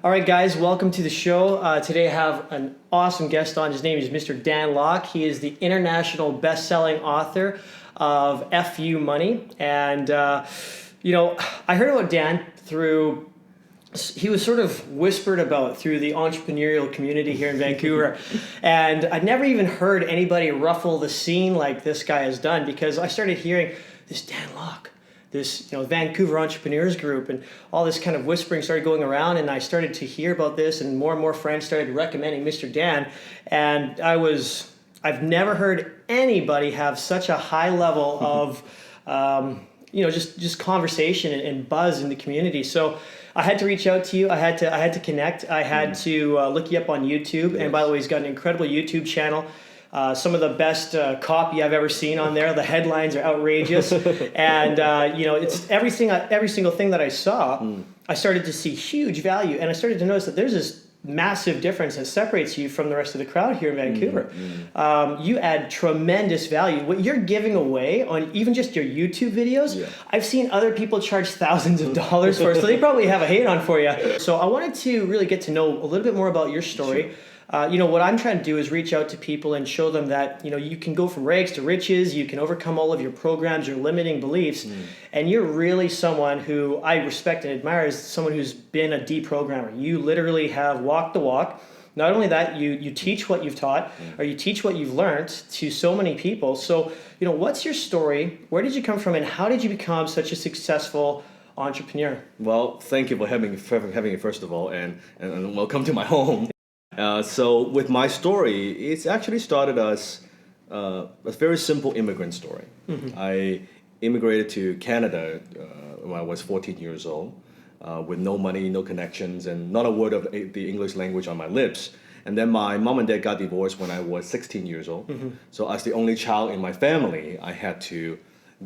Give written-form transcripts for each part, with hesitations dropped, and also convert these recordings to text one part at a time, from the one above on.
All right, guys, welcome to the show. Today I have an awesome guest on. His name is Mr. Dan Locke. He is the international best-selling author of FU Money. And, I heard about Dan through, he was sort of whispered about through the entrepreneurial community here in Vancouver. And I'd never even heard anybody ruffle the scene like this guy has done, because I started hearing this Dan Locke, this Vancouver Entrepreneurs Group, and all this kind of whispering started going around, and I started to hear about this, and more friends started recommending Mr. Dan, and I've never heard anybody have such a high level of just conversation and buzz in the community. So I had to reach out to you. I had to connect. I had to look you up on YouTube. Yes. And by the way, he's got an incredible YouTube channel. Some of the best copy I've ever seen on there. The headlines are outrageous, and it's every single thing that I saw. I started to see huge value, and I started to notice that there's this massive difference that separates you from the rest of the crowd here in Vancouver. You add tremendous value. What you're giving away on even just your YouTube videos, I've seen other people charge thousands of dollars for, so they probably have a hate on for you. So I wanted to really get to know a little bit more about your story. Sure. What I'm trying to do is reach out to people and show them that, you can go from rags to riches, you can overcome all of your programs, your limiting beliefs, and you're really someone who I respect and admire as someone who's been a deprogrammer. You literally have walked the walk. Not only that, you teach what you've taught, or you teach what you've learned to so many people. So, what's your story? Where did you come from, and how did you become such a successful entrepreneur? Well, thank you for having me first of all, and welcome to my home. So with my story, it's actually started as a very simple immigrant story. I immigrated to Canada when I was 14 years old, with no money, no connections, and not a word of the English language on my lips. And then my mom and dad got divorced when I was 16 years old. So as the only child in my family, I had to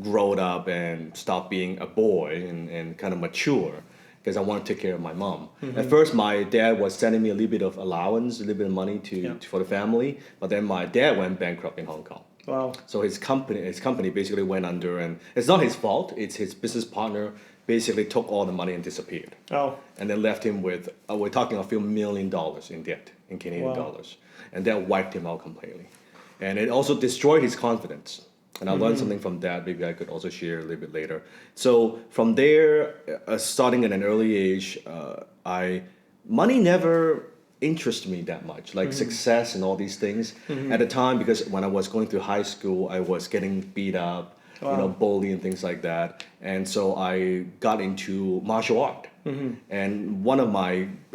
grow up and stop being a boy and kind of mature, because I want to take care of my mom. At first, my dad was sending me a little bit of allowance, a little bit of money for the family, but then my dad went bankrupt in Hong Kong. Wow. So his company basically went under, and it's not his fault, it's his business partner basically took all the money and disappeared. Oh. And then left him with, we're talking a few $1 million in debt, in Canadian dollars. And that wiped him out completely. And it also destroyed his confidence. And I learned something from that. Maybe I could also share a little bit later. So from there, starting at an early age, money never interested me that much, like success and all these things. At the time, because when I was going through high school, I was getting beat up, bullied and things like that. And so I got into martial art. And one of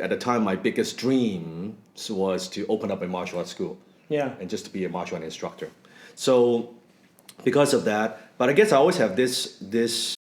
at the time, my biggest dream was to open up a martial arts school. Yeah. And just to be a martial art instructor. So because of that, but I guess I always have this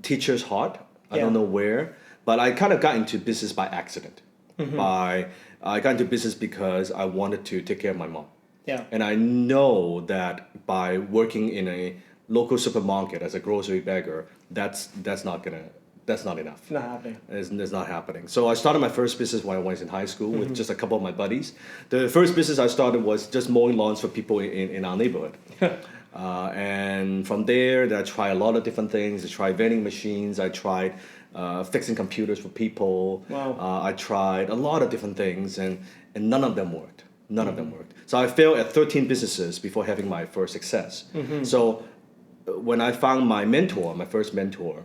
teacher's heart. I don't know where, but I kind of got into business by accident. I got into business because I wanted to take care of my mom. Yeah. And I know that by working in a local supermarket as a grocery bagger, that's not enough. Not happening. It's not happening. So I started my first business when I was in high school with just a couple of my buddies. The first business I started was just mowing lawns for people in our neighborhood. And from there, I tried a lot of different things. I tried vending machines. I tried fixing computers for people. Wow. I tried a lot of different things, and none of them worked. None of them worked. So I failed at 13 businesses before having my first success. So when I found my first mentor,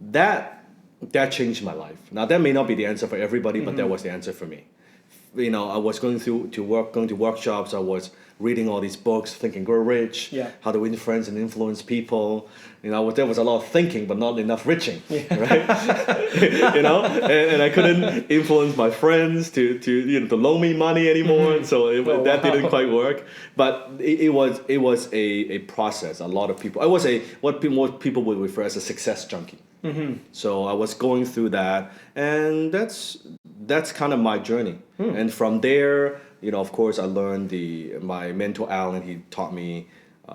that changed my life. Now that may not be the answer for everybody, but that was the answer for me. I was going to workshops. I was reading all these books, Think and Grow Rich, How to Win Friends and Influence People. There was a lot of thinking, but not enough riching, right? and I couldn't influence my friends to loan me money anymore. So that didn't quite work. But it was a process. A lot of people. I was what people would refer as a success junkie. So I was going through that, and that's kind of my journey. And from there, of course, I learned my mentor Alan. He taught me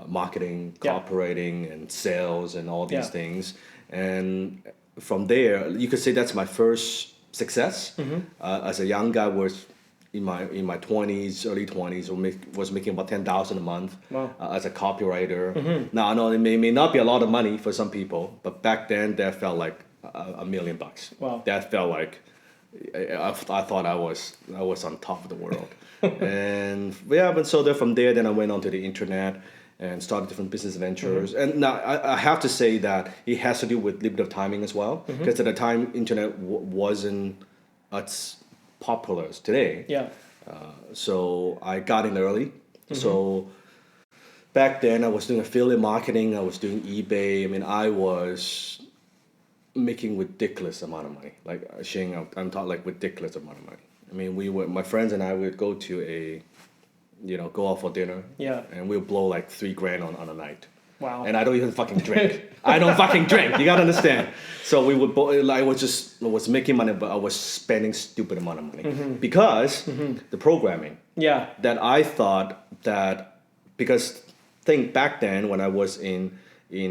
marketing, cooperating, and sales, and all these things. And from there, you could say that's my first success. As a young guy, was in my 20s, early 20s, was making about $10,000 a month as a copywriter. Now I know it may not be a lot of money for some people, but back then that felt like $1 million. Wow. That felt like I thought I was on top of the world. And yeah, but so from there, then I went onto the internet and started different business ventures. And now I have to say that it has to do with a little bit of timing as well, because at the time, internet wasn't as popular as today. Yeah. So I got in early. So back then, I was doing affiliate marketing. I was doing eBay. I mean, I was making ridiculous amount of money. Like Shane, I'm talking like ridiculous amount of money. I mean, my friends and I would go to go out for dinner. Yeah. And we'll blow like $3,000 on a night. Wow. And I don't even fucking drink. I don't fucking drink. You gotta understand. So we would, I was making money, but I was spending stupid amount of money because the programming. Yeah. That I thought that, because think back then when I was in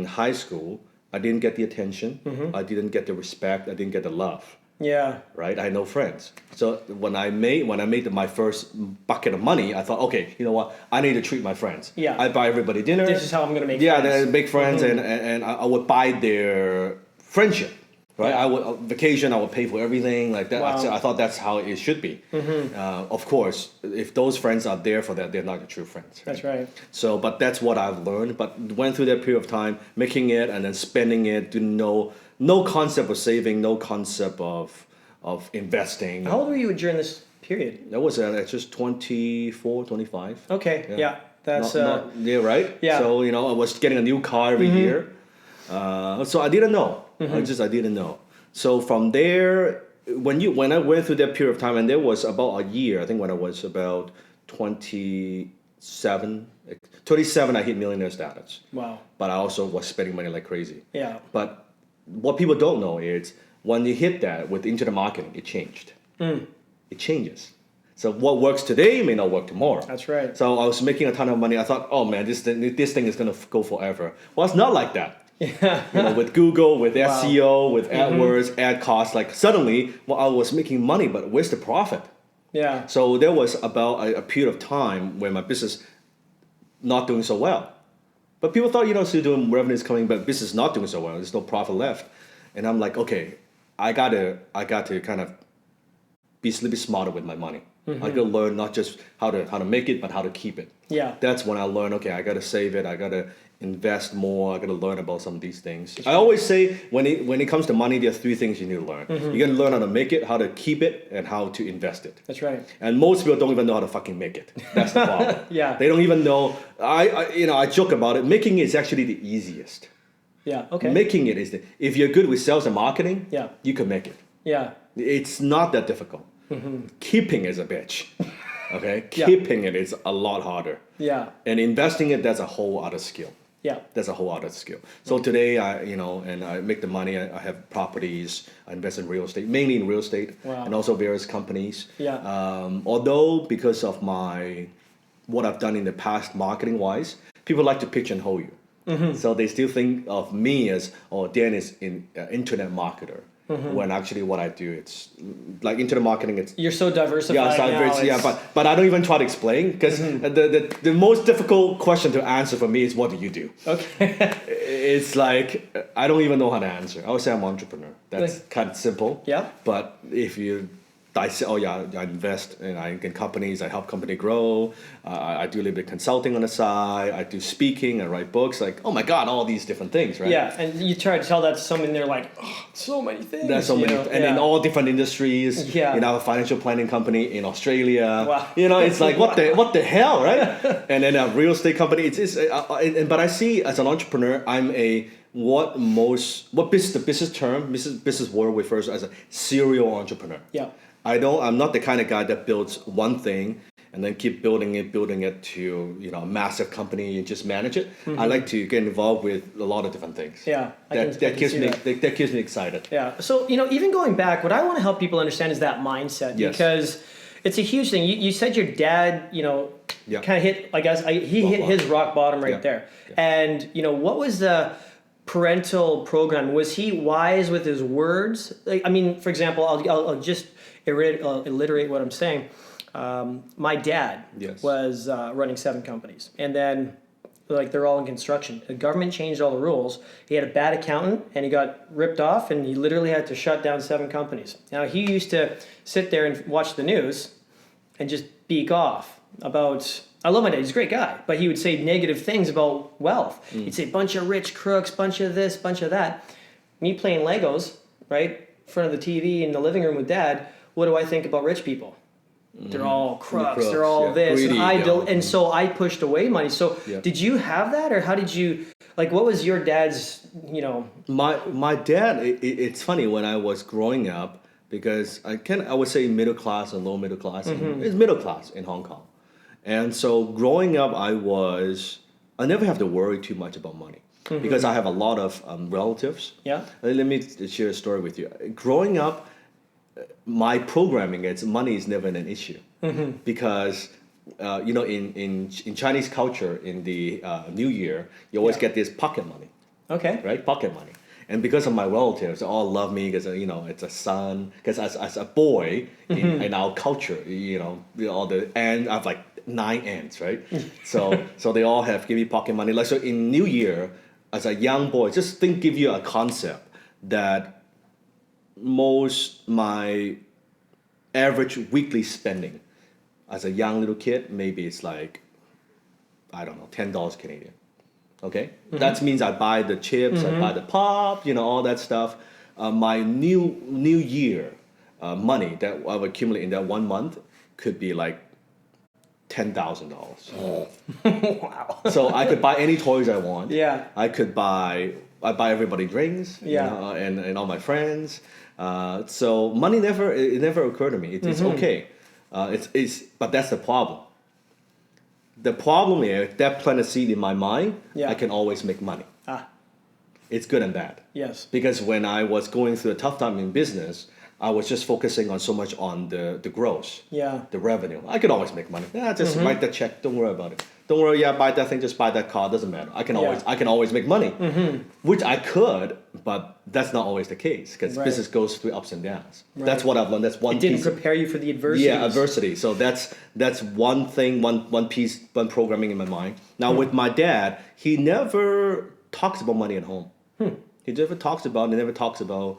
high school, I didn't get the attention. I didn't get the respect. I didn't get the love. Yeah. Right. I had no friends. So when I made my first bucket of money, I thought, okay, you know what? I need to treat my friends. Yeah. I buy everybody dinner. This is how I'm gonna make friends. friends. Then make friends, and I would buy their friendship. Right. Yeah. I would vacation. I would pay for everything like that. Wow. I thought that's how it should be. Of course, if those friends are there for that, they're not the true friends. Right? That's right. So, but that's what I've learned. But went through that period of time, making it and then spending it. Didn't know, no concept of saving, no concept of investing. How old were you during this period? That was just 24, 25. Okay. Yeah. That's yeah, right. Yeah. So I was getting a new car every year. So I didn't know. I didn't know. So from there, when I went through that period of time, and there was about a year, I think when I was about 27, I hit millionaire status. Wow. But I also was spending money like crazy. Yeah. But what people don't know is when you hit that with internet marketing, it changed. It changes. So what works today may not work tomorrow. That's right. So I was making a ton of money. I thought, oh man, this thing is gonna go forever. Well, it's not like that. Yeah. With Google, with SEO, with AdWords, ad costs, like suddenly, I was making money, but where's the profit? Yeah. So there was about a period of time where my business not doing so well. But people thought, still doing revenues coming, but business not doing so well. There's no profit left. And I'm like, okay, I got to kind of be a little bit smarter with my money. I got to learn not just how to make it, but how to keep it. Yeah. That's when I learned, okay, I got to save it. I got to invest more. I got to learn about some of these things. I always say when it comes to money, there are three things you need to learn. You got to learn how to make it, how to keep it, and how to invest it. That's right. And most people don't even know how to fucking make it. That's the problem. Yeah. They don't even know. I joke about it. Making it is actually the easiest. Yeah. Okay. Making it is if you're good with sales and marketing, Yeah. you can make it. Yeah. It's not that difficult. Keeping is a bitch. Okay? Yeah. Keeping it is a lot harder. Yeah. And investing it, that's a whole other skill. Yeah. That's a whole other skill. So today, and I make the money. I have properties. I invest in real estate, mainly in real estate, Wow. and also various companies. Yeah. Although because of what I've done in the past, marketing wise, people like to pigeonhole you. So they still think of me as, Dan is an internet marketer. When actually what I do, it's like internet marketing. It's You're so diversified now. but I don't even try to explain because the most difficult question to answer for me is, what do you do? Okay. It's like I don't even know how to answer. I would say I'm an entrepreneur. That's kind of simple. Yeah. But if you I say, I invest in companies. I help company grow. I do a little bit of consulting on the side. I do speaking. I write books. Like, oh my God, all these different things, right? Yeah, and you try to tell that to someone, they're like, oh, so many things. There's so many, and in all different industries. Yeah. I have a financial planning company in Australia. Wow. It's like what the hell, right? And then a real estate company. But I see as an entrepreneur, I'm the business world refers to as a serial entrepreneur. Yeah. I'm not the kind of guy that builds one thing and then keep building it to a massive company and just manage it. I like to get involved with a lot of different things. Yeah, that keeps me excited. Yeah. So even going back, what I want to help people understand is that mindset. Yes. Because it's a huge thing. You said your dad, kind of hit. I guess he hit his rock bottom right there. Yeah. And what was the parental program? Was he wise with his words? For example, I'll just alliterate what I'm saying. My dad was running 7 companies, and then like they're all in construction. The government changed all the rules. He had a bad accountant and he got ripped off and he literally had to shut down 7 companies. Now he used to sit there and watch the news and just beak off about, I love my dad, he's a great guy, but he would say negative things about wealth. He'd say bunch of rich crooks, bunch of this, bunch of that. Me playing Legos, right, in front of the TV in the living room with dad, what do I think about rich people? They're all crooks, they're all this. Greedy, and so I pushed away money. So did you have that, or how did you, like, what was your dad's, My dad, it's funny, when I was growing up, because I would say middle class and low middle class. It's middle class in Hong Kong. And so growing up, I never have to worry too much about money. Because I have a lot of relatives. Yeah. Let me share a story with you. Growing up, my programming is money is never an issue. Because in Chinese culture, in the New Year, you always get this pocket money. Okay. Right, pocket money. And because of my relatives, they all love me because it's a son. Because as a boy in our culture, all the and I have like 9 aunts, right? so they all give me pocket money. Like, so in New Year, as a young boy, just give you a concept that my average weekly spending as a young little kid, maybe it's like, I don't know, $10 Canadian. Okay, that means I buy the chips, I buy the pop, all that stuff. My new year money that I would accumulate in that 1 month could be like $10,000. Wow. So I could buy any toys I want. Yeah. I buy everybody drinks. Yeah. And all my friends. So money never occurred to me. It's okay. But that's the problem. The problem is that plant a seed in my mind. I can always make money. It's good and bad. Yes. Because when I was going through a tough time in business, I was just focusing on so much on the growth, the revenue. I could always make money. Just write that check. Don't worry about it. Don't worry. Buy that thing. Just buy that car. Doesn't matter. I can always make money, which I could, but that's not always the case because business goes through ups and downs. Right. That's what I've learned. That's one. It didn't prepare you for the adversity. Yeah, adversity. So that's one thing, one piece, one programming in my mind. Now with my dad, he never talks about money at home. He never talks about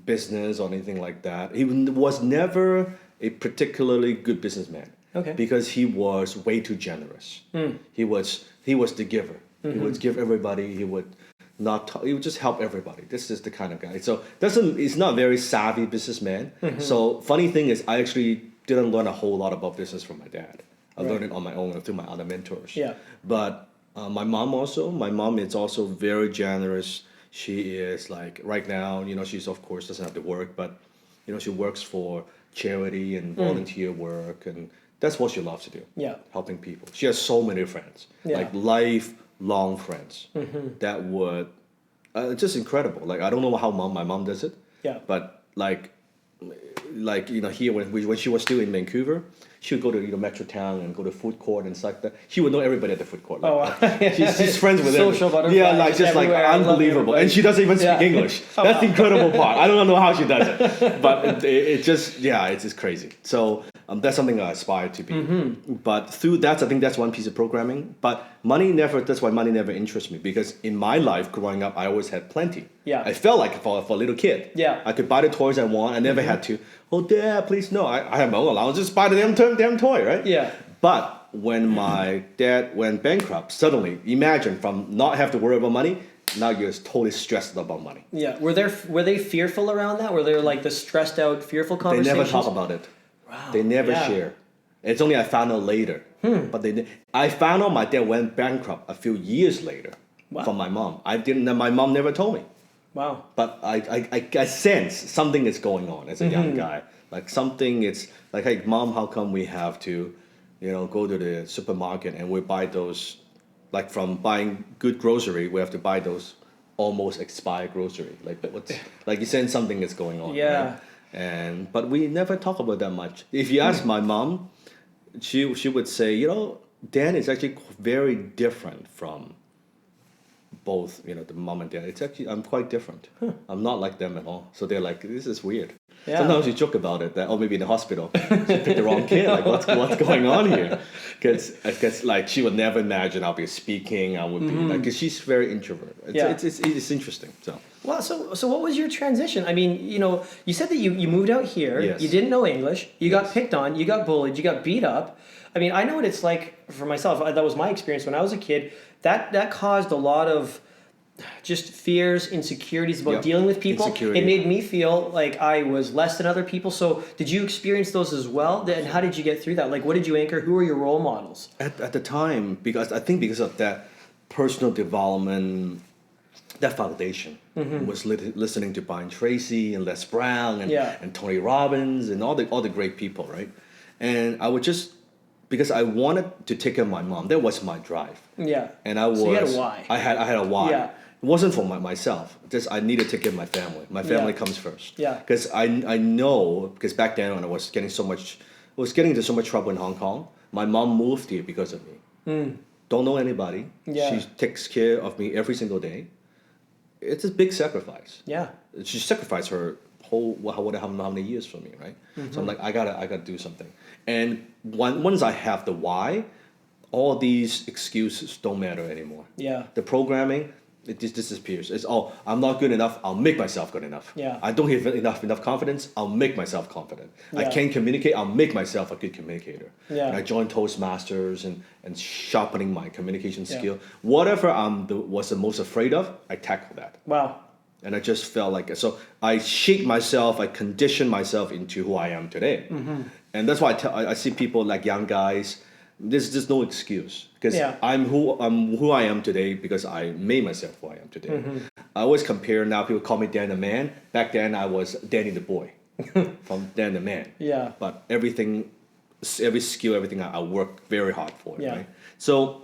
business or anything like that. He was never a particularly good businessman. Okay. Because he was way too generous. He was the giver. He would give everybody. He would he would just help everybody. This is the kind of guy. So he's not a very savvy businessman. So funny thing is, I actually didn't learn a whole lot about business from my dad. I learned it on my own through my other mentors. Yeah. But my mom is also very generous. She is like, right now, she's of course doesn't have to work, but she works for charity and volunteer work, and that's what she loves to do. Yeah. Helping people. She has so many friends, like lifelong friends that would, just incredible. Like, I don't know how my mom does it. Yeah. But like here when she was still in Vancouver, she would go to Metro Town and go to food court and stuff like that. She would know everybody at the food court. Like, she's friends with them. Social butterfly. Yeah, like just like unbelievable. And she doesn't even speak English. That's the incredible part. I don't know how she does it, but it's just crazy. So that's something I aspire to be. But through that, I think that's one piece of programming. But that's why money never interests me, because in my life growing up, I always had plenty. Yeah. I felt like for a little kid. Yeah. I could buy the toys I want. I never had to, Dad, please, no. I have my own allowance. Just buy the damn toy, right? Yeah. But when my dad went bankrupt, suddenly, imagine from not have to worry about money, now you're totally stressed about money. Yeah. Were they fearful around that? Were there like the stressed out, fearful conversations? They never talk about it. Wow. They never share. It's only I found out later. But I found out my dad went bankrupt a few years later from my mom. My mom never told me. Wow. But I sense something is going on as a young guy. Like something, it's like, hey, Mom, how come we have to, go to the supermarket and we buy those, like from buying good grocery, we have to buy those almost expired grocery. Like you sense something is going on. Yeah. Right? But we never talk about that much. If you ask my mom, she would say, Dan is actually very different from both, the mom and dad. It's actually, I'm quite different. I'm not like them at all. So they're like, this is weird. Yeah. Sometimes you joke about it, that, oh, maybe in the hospital, she picked the wrong kid. Like, what's going on here? Because I guess, like, she would never imagine I'll be speaking. I would be, like, because she's very introverted. It's interesting, so. Well, so what was your transition? I mean, you said that you moved out here. Yes. You didn't know English. You got picked on. You got bullied. You got beat up. I mean, I know what it's like for myself. That was my experience when I was a kid. That caused a lot of just fears, insecurities about dealing with people. Insecurity. It made me feel like I was less than other people. So did you experience those as well? And how did you get through that? Like, what did you anchor? Who were your role models? At the time, because of that personal development, that foundation was listening to Brian Tracy and Les Brown and Tony Robbins and all the great people, right? And I would just, because I wanted to take care of my mom. That was my drive. Yeah. And I was. So you had a why. I had a why. Yeah. It wasn't for myself. Just I needed to take care of my family. My family comes first. Yeah. Because I know, because back then when I was getting into so much trouble in Hong Kong, my mom moved here because of me. Don't know anybody. Yeah. She takes care of me every single day. It's a big sacrifice. Yeah. She sacrificed her whole how many years for me, right? So I'm like, I gotta do something. And once I have the why, all these excuses don't matter anymore. Yeah. The programming, it just disappears. It's, I'm not good enough, I'll make myself good enough. Yeah. I don't have enough confidence, I'll make myself confident. I Yeah. can't communicate, I'll make myself a good communicator. Yeah. And I joined Toastmasters and sharpening my communication skill. Whatever was the most afraid of, I tackled that. Wow. And I just felt like, so I shaped myself, I conditioned myself into who I am today. And that's why I see people like young guys, there's just no excuse. Because I'm who I am today because I made myself who I am today. I always compare, now people call me Dan the Man. Back then I was Danny the Boy, from Dan the Man. Yeah. But every skill, everything I work very hard for. Yeah. Right? So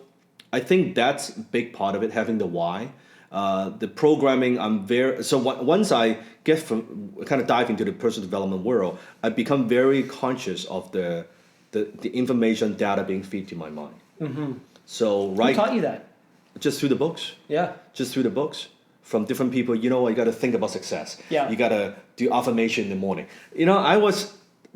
I think that's a big part of it, having the why. The programming, once I kind of dive into the personal development world, I become very conscious of the information data being fed to my mind. So Who taught you that? just through the books, Yeah. just through the books from different people. You got to think about success. Yeah. You got to do affirmation in the morning. I was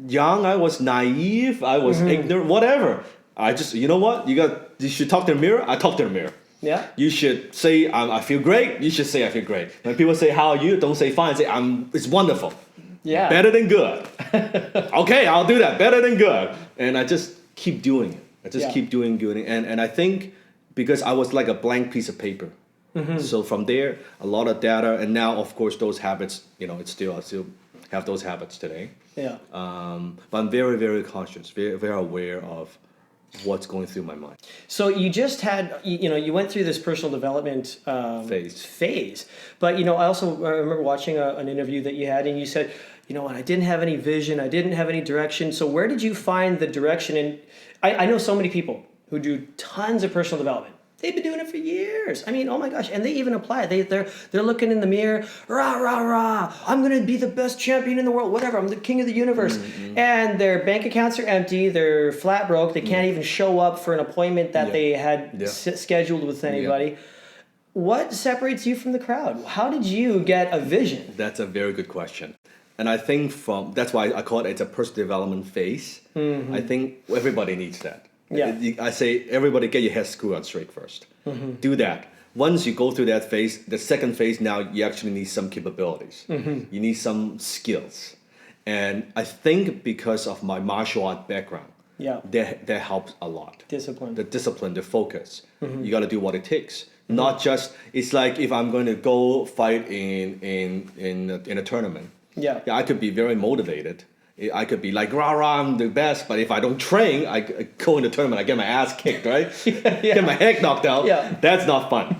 young, I was naive, I was ignorant, whatever. I just, you know what? You should talk to the mirror. I talk to the mirror. Yeah. You should say, I feel great. You should say, I feel great. When people say, how are you? Don't say fine. Say, it's wonderful. Yeah. Better than good. Okay, I'll do that. Better than good. And I just keep doing it. I just keep doing it. And I think because I was like a blank piece of paper. So from there, a lot of data. And now, of course, those habits, I still have those habits today. Yeah. But I'm very, very conscious, very, very aware of what's going through my mind. So you just had, you went through this personal development phase. But, I also remember watching an interview that you had, and you said, I didn't have any vision, I didn't have any direction. So where did you find the direction? And I know so many people who do tons of personal development. They've been doing it for years. I mean, oh my gosh, and they even apply it. They're looking in the mirror, rah, rah, rah, I'm going to be the best champion in the world, whatever, I'm the king of the universe. And their bank accounts are empty, they're flat broke, they can't even show up for an appointment that they had scheduled with anybody. What separates you from the crowd? How did you get a vision? That's a very good question. And I think that's why I call it's a personal development phase. I think everybody needs that. Yeah. I say, everybody get your head screwed on straight first. Do that. Once you go through that phase, the second phase, now you actually need some capabilities. You need some skills. And I think because of my martial art background, that helps a lot. Discipline. The discipline, the focus. You got to do what it takes. Not just, it's like if I'm going to go fight in a tournament. Yeah, I could be very motivated. I could be like, rah, rah, I'm the best. But if I don't train, I go in the tournament, I get my ass kicked, right? Get my head knocked out. Yeah. That's not fun.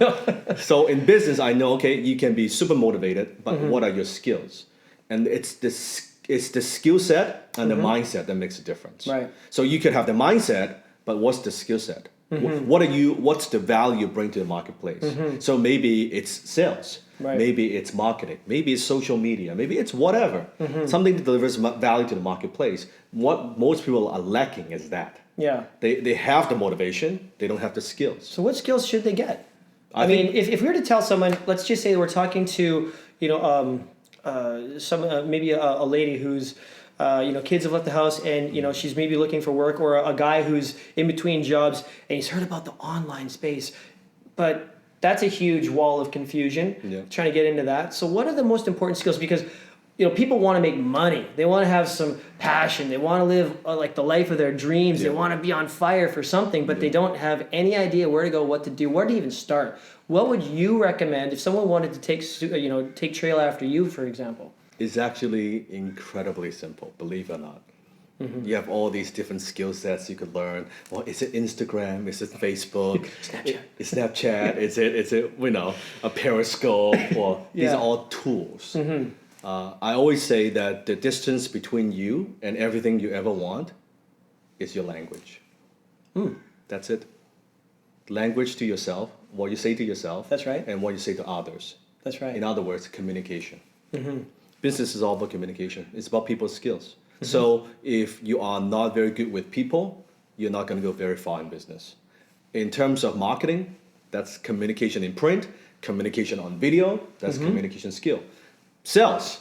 So in business, I know, okay, you can be super motivated, but what are your skills? And it's the skill set and the mindset that makes a difference. Right. So you could have the mindset, but what's the skill set? What's the value you bring to the marketplace? So maybe it's sales. Right. Maybe it's marketing. Maybe it's social media. Maybe it's whatever. Something that delivers value to the marketplace. What most people are lacking is that. Yeah. They have the motivation. They don't have the skills. So what skills should they get? I mean, if we were to tell someone, let's just say we're talking to, maybe a lady who's, kids have left the house and, she's maybe looking for work, or a guy who's in between jobs and he's heard about the online space, but that's a huge wall of confusion, trying to get into that. So what are the most important skills? Because, people want to make money. They want to have some passion. They want to live like the life of their dreams. They want to be on fire for something, but they don't have any idea where to go, what to do, where to even start. What would you recommend if someone wanted to take trail after you, for example? It's actually incredibly simple, believe it or not. Mm-hmm. You have all these different skill sets you could learn. Well, is it Instagram? Is it Facebook? Snapchat? Is it a Periscope? Or these are all tools. Mm-hmm. I always say that the distance between you and everything you ever want is your language. That's it. Language to yourself, what you say to yourself. That's right. And what you say to others. That's right. In other words, communication. Mm-hmm. Business is all about communication. It's about people's skills. Mm-hmm. So if you are not very good with people, you're not going to go very far in business. In terms of marketing, that's communication in print, communication on video, that's communication skill. Sales,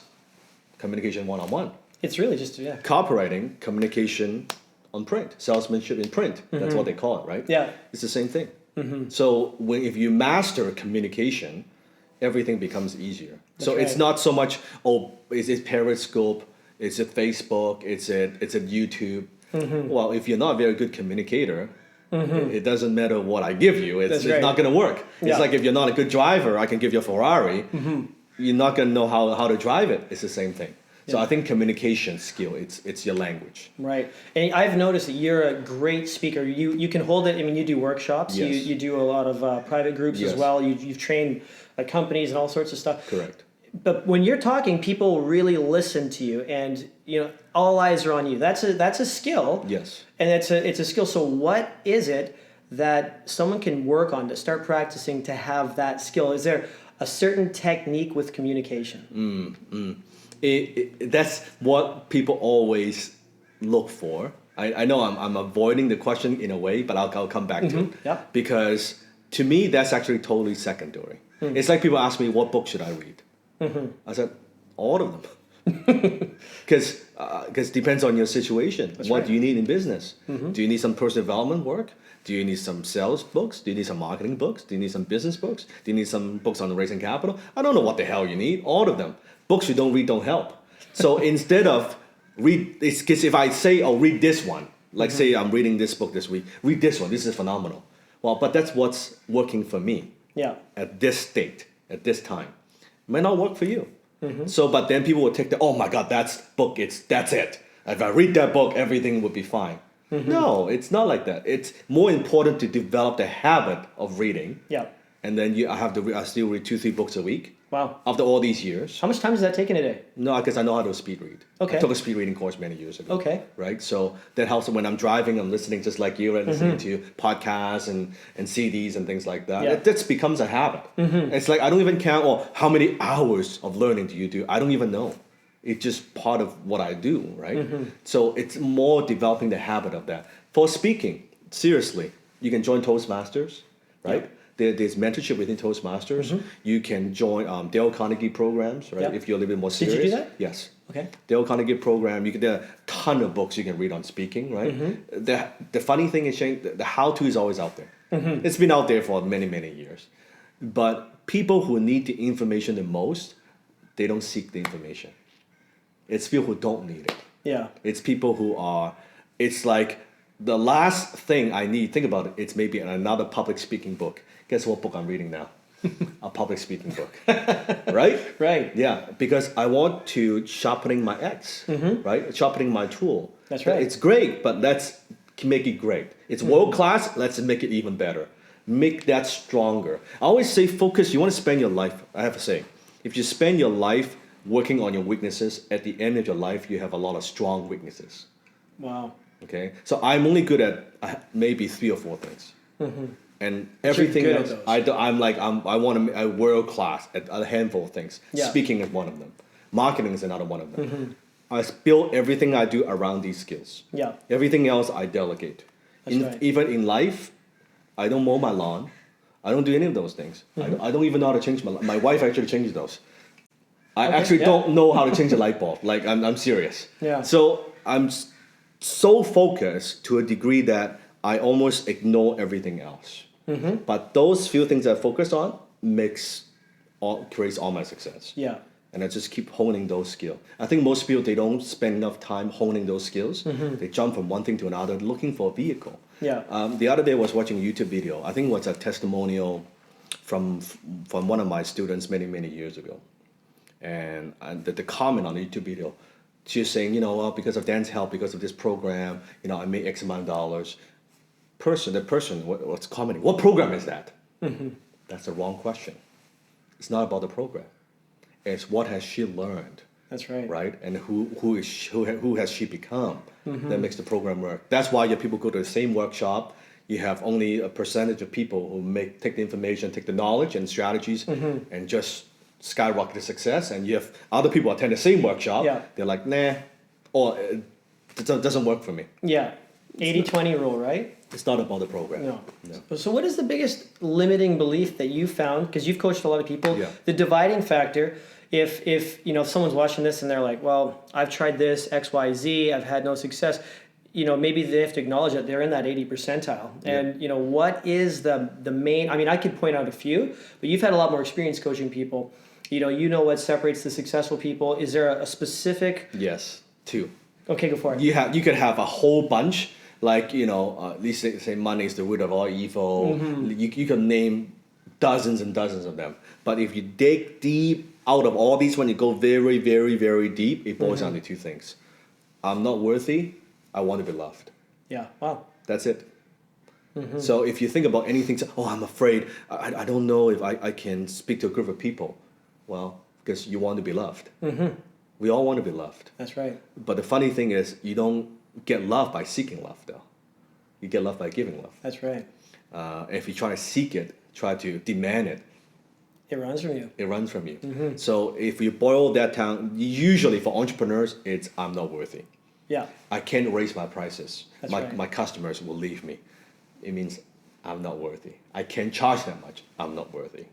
communication one-on-one. It's really just, Copywriting, communication on print. Salesmanship in print, that's what they call it, right? Yeah. It's the same thing. Mm-hmm. So if you master communication, everything becomes easier. That's so it's not so much, is it Periscope, is it Facebook, is it YouTube? Mm-hmm. Well, if you're not a very good communicator, it doesn't matter what I give you. It's not going to work. It's like if you're not a good driver, I can give you a Ferrari. You're not going to know how to drive it. It's the same thing. So I think communication skill, it's your language. Right. And I've noticed that you're a great speaker. You can hold it. I mean, you do workshops. Yes. You do a lot of private groups as well. You've trained companies and all sorts of stuff. Correct. But when you're talking, people really listen to you, and all eyes are on you. That's a skill. Yes. And it's a skill. So what is it that someone can work on to start practicing to have that skill? Is there a certain technique with communication? That's what people always look for. I know I'm avoiding the question in a way, but I'll come back to it. Yep. Because to me, that's actually totally secondary. It's like people ask me, what book should I read? I said, all of them. Because it depends on your situation. What do you need in business? Do you need some personal development work? Do you need some sales books? Do you need some marketing books? Do you need some business books? Do you need some books on raising capital? I don't know what the hell you need. All of them. Books you don't read don't help. So instead of because if I say, read this one, like say I'm reading this book this week, read this one. This is phenomenal. Well, but that's what's working for me. Yeah. At this state, at this time, it might not work for you. So, but then people will take oh my God, that's it. If I read that book, everything would be fine. No, it's not like that. It's more important to develop the habit of reading. Yeah. And then I still read 2-3 books a week. Wow. After all these years. How much time does that take in a day? No, because I know how to speed read. Okay. I took a speed reading course many years ago. Okay. Right? So that helps when I'm driving, I'm listening just like you, listening to podcasts and CDs and things like that. Yeah. It just becomes a habit. It's like I don't even count how many hours of learning do you do. I don't even know. It's just part of what I do, right? So it's more developing the habit of that. For speaking, seriously, you can join Toastmasters, right? Yeah. There's mentorship within Toastmasters. You can join Dale Carnegie programs, right? If you're a little bit more serious. Did you do that? Yes. Okay. Dale Carnegie program. There are a ton of books you can read on speaking, right? The funny thing is, Shane, the how-to is always out there. It's been out there for many, many years. But people who need the information the most, they don't seek the information. It's people who don't need it. Yeah. It's people who are, it's like the last thing I need, think about it, it's maybe another public speaking book. Guess what book I'm reading now? A public speaking book. Right? Right. Yeah, because I want to sharpening my axe, right? Sharpening my tool. That's right. It's great, but let's make it great. It's world class, let's make it even better. Make that stronger. I always say focus, you want to spend your life, I have to say, if you spend your life working on your weaknesses, at the end of your life, you have a lot of strong weaknesses. Wow. Okay? So I'm only good at maybe 3 or 4 things. And everything else, I want to a world class at a handful of things. Yeah. Speaking is one of them. Marketing is another one of them. I build everything I do around these skills. Yeah. Everything else I delegate. That's right. Even in life, I don't mow my lawn. I don't do any of those things. I don't even know how to change my wife actually changes those. I Okay, actually yeah. don't know how to change a light bulb. Like I'm serious. Yeah. So I'm so focused to a degree that I almost ignore everything else. But those few things I focus on creates all my success. Yeah. And I just keep honing those skills. I think most people, they don't spend enough time honing those skills. They jump from one thing to another looking for a vehicle. Yeah. The other day I was watching a YouTube video. I think it was a testimonial from one of my students many years ago. And the comment on the YouTube video, she was saying, because of Dan's help, because of this program, I made X amount of dollars. The person what's commenting, what program is that? That's the wrong question. It's not about the program. It's what has she learned. That's right. Right? And who has she become that makes the program work. That's why your people go to the same workshop. You have only a percentage of people who take the information, take the knowledge and strategies and just skyrocket to success. And you have other people attend the same workshop. Yeah. They're like, nah, or it doesn't work for me. Yeah. 80-20 rule, right? It's not about the program. No. So what is the biggest limiting belief that you found, because you've coached a lot of people, Yeah. the dividing factor, if someone's watching this and they're like, well, I've tried this, X, Y, Z, I've had no success, maybe they have to acknowledge that they're in that 80 percentile. And, what is the main, I could point out a few, but you've had a lot more experience coaching people. You know what separates the successful people. Is there a specific? Yes, two. Okay, go for it. You could have a whole bunch. Like, at least say money is the root of all evil. You can name dozens and dozens of them. But if you dig deep out of all these, when you go very, very, very deep, it boils down to two things. I'm not worthy. I want to be loved. Yeah, wow. That's it. So if you think about anything, I'm afraid. I don't know if I can speak to a group of people. Well, because you want to be loved. We all want to be loved. That's right. But the funny thing is, you don't get love by seeking love, though. You get love by giving love. That's right. If you try to seek it, try to demand it, It runs from you. it runs from you. So if you boil that down, usually for entrepreneurs, it's I'm not worthy. Yeah. I can't raise my prices. That's My, right. my customers will leave me. It means I'm not worthy. I can't charge that much. I'm not worthy.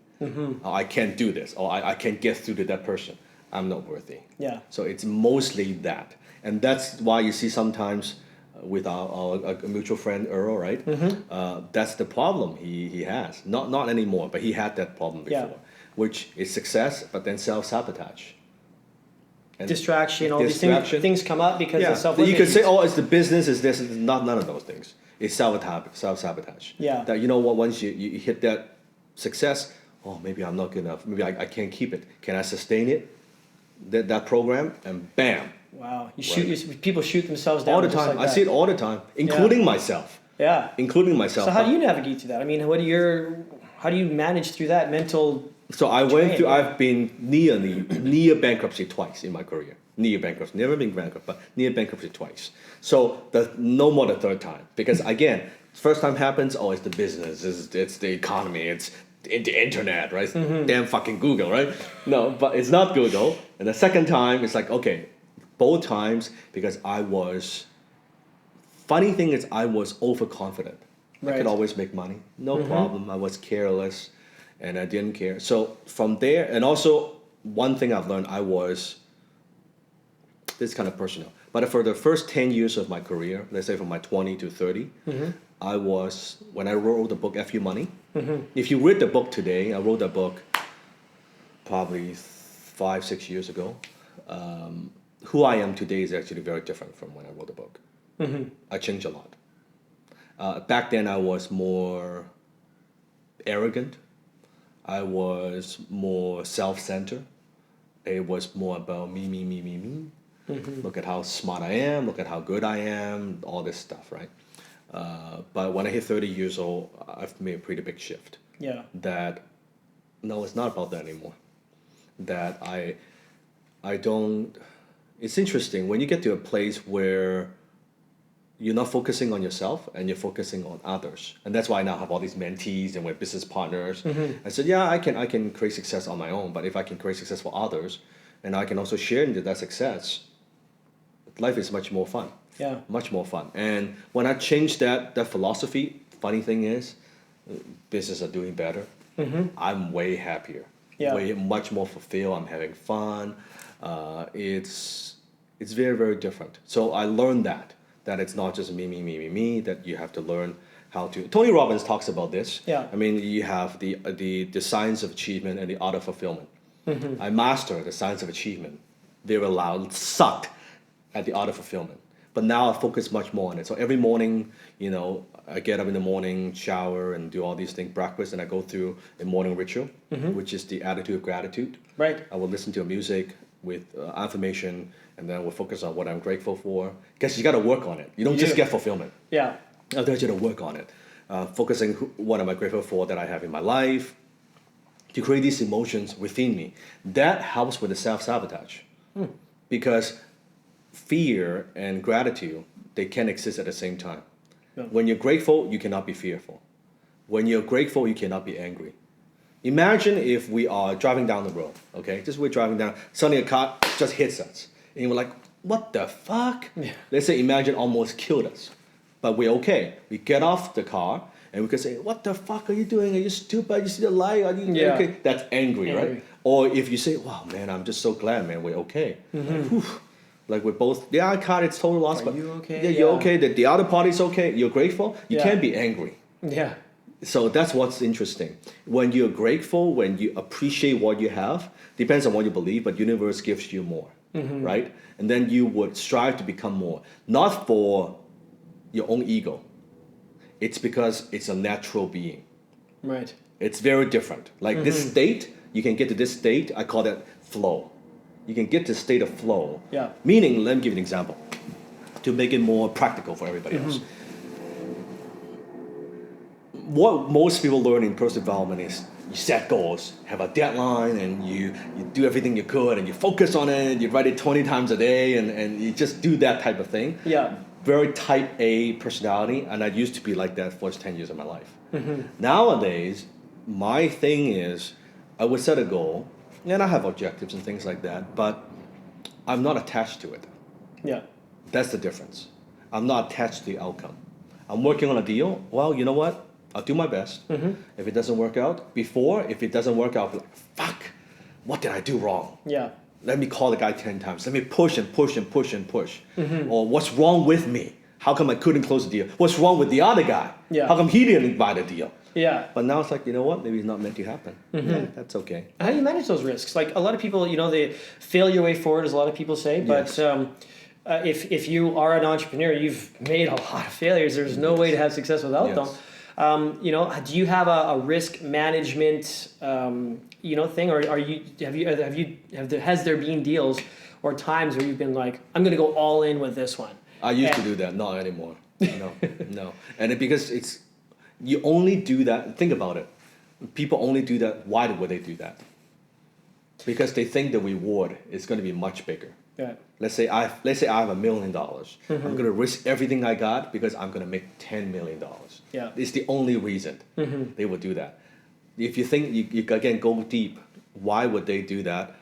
Or I can't do this. Or I can't get through to that person. I'm not worthy. Yeah. So it's mostly that. And that's why you see sometimes with our mutual friend Earl, right? That's the problem he has. Not anymore, but he had that problem before, Yeah. which is success, but then self-sabotage. And Distraction, all these distraction. things come up because of self. You could say, it's the business, is this, none of those things. It's self-sabotage. Yeah. That once you hit that success, maybe I'm not good enough. Maybe I can't keep it. Can I sustain it? That program, and bam. Wow, people shoot themselves down All the just time. like I that. see it all the time, including myself. Yeah. Including myself. So how do you navigate through that? How do you manage through that mental? So I've been near bankruptcy twice in my career. Near bankruptcy, never been bankrupt, but near bankruptcy twice. So no more the third time, because again, first time happens, it's the business, it's the economy, it's the internet, right? Damn fucking Google, right? No, but it's not Google. And the second time, it's like, okay, both times, because funny thing is I was overconfident. I could always make money, no problem. I was careless and I didn't care. So from there, and also one thing I've learned, this is kind of personal, but for the first 10 years of my career, let's say from my 20 to 30, when I wrote the book, FU Money, if you read the book today, I wrote that book probably 5-6 years ago. Who I am today is actually very different from when I wrote the book. I changed a lot. Back then I was more arrogant. I was more self-centered. It was more about me. Look at how smart I am, look at how good I am, all this stuff, right? But when I hit 30 years old, I've made a pretty big shift. Yeah. That, no, it's not about that anymore. That I don't, it's interesting, when you get to a place where you're not focusing on yourself and you're focusing on others. And that's why I now have all these mentees and we're business partners. I said, I can create success on my own, but if I can create success for others, and I can also share into that success, life is much more fun. Yeah. Much more fun. And when I changed that philosophy, funny thing is, business are doing better, I'm way happier, Yeah. way much more fulfilled. I'm having fun. It's very, very different. So I learned that it's not just me, that you have to learn how to. Tony Robbins talks about this. Yeah. I mean, you have the science of achievement and the art of fulfillment. I mastered the science of achievement. Very loud, sucked at the art of fulfillment. But now I focus much more on it. So every morning, I get up in the morning, shower, and do all these things, breakfast, and I go through a morning ritual, which is the attitude of gratitude. Right. I will listen to music with affirmation, and then we'll focus on what I'm grateful for. Because you got to work on it. You don't just get fulfillment. Yeah. Otherwise, you got to work on it. Focusing what am I grateful for that I have in my life, to create these emotions within me. That helps with the self-sabotage. Because fear and gratitude, they can exist at the same time. Yeah. When you're grateful, you cannot be fearful. When you're grateful, you cannot be angry. Imagine if we are driving down the road, okay? Just we're driving down, suddenly a car just hits us. And we're like, what the fuck? Yeah. Let's say imagine almost killed us. But we're okay. We get off the car and we can say, what the fuck are you doing? Are you stupid? You see the light? Are you okay? That's angry, right? Or if you say, wow, man, I'm just so glad, man, we're okay. Like, whew. Like we're both, I got it's total loss, but you okay? Yeah, you're okay. The other party's okay. You're grateful. You can't be angry. Yeah. So that's what's interesting. When you're grateful, when you appreciate what you have, depends on what you believe, but universe gives you more, right? And then you would strive to become more, not for your own ego. It's because it's a natural being. Right. It's very different. Like this state, you can get to this state, I call that flow. You can get to state of flow. Yeah. Meaning, let me give you an example to make it more practical for everybody else. What most people learn in personal development is you set goals, have a deadline, and you do everything you could, and you focus on it, and you write it 20 times a day, and you just do that type of thing. Yeah. Very type A personality, and I used to be like that for 10 years of my life. Nowadays, my thing is I would set a goal, and I have objectives and things like that, but I'm not attached to it. Yeah. That's the difference. I'm not attached to the outcome. I'm working on a deal. Well, you know what? I'll do my best. If it doesn't work out, if it doesn't work out, I'll be like, fuck, what did I do wrong? Yeah. Let me call the guy 10 times. Let me push and push and push and push. Or what's wrong with me? How come I couldn't close the deal? What's wrong with the other guy? Yeah. How come he didn't buy the deal? Yeah. But now it's like, you know what? Maybe it's not meant to happen. Yeah, that's okay. How do you manage those risks? Like a lot of people, they fail your way forward, as a lot of people say. But if you are an entrepreneur, you've made a lot of failures. There's no way to have success without them. Do you have a risk management, thing, or has there been deals or times where you've been like, I'm going to go all in with this one? I used to do that, not anymore. No. And because you only do that, think about it. People only do that, why would they do that? Because they think the reward is going to be much bigger. Yeah. Let's say I have $1 million. I'm going to risk everything I got because I'm going to make $10 million. Yeah. It's the only reason they would do that. If you think, you again, go deep, why would they do that?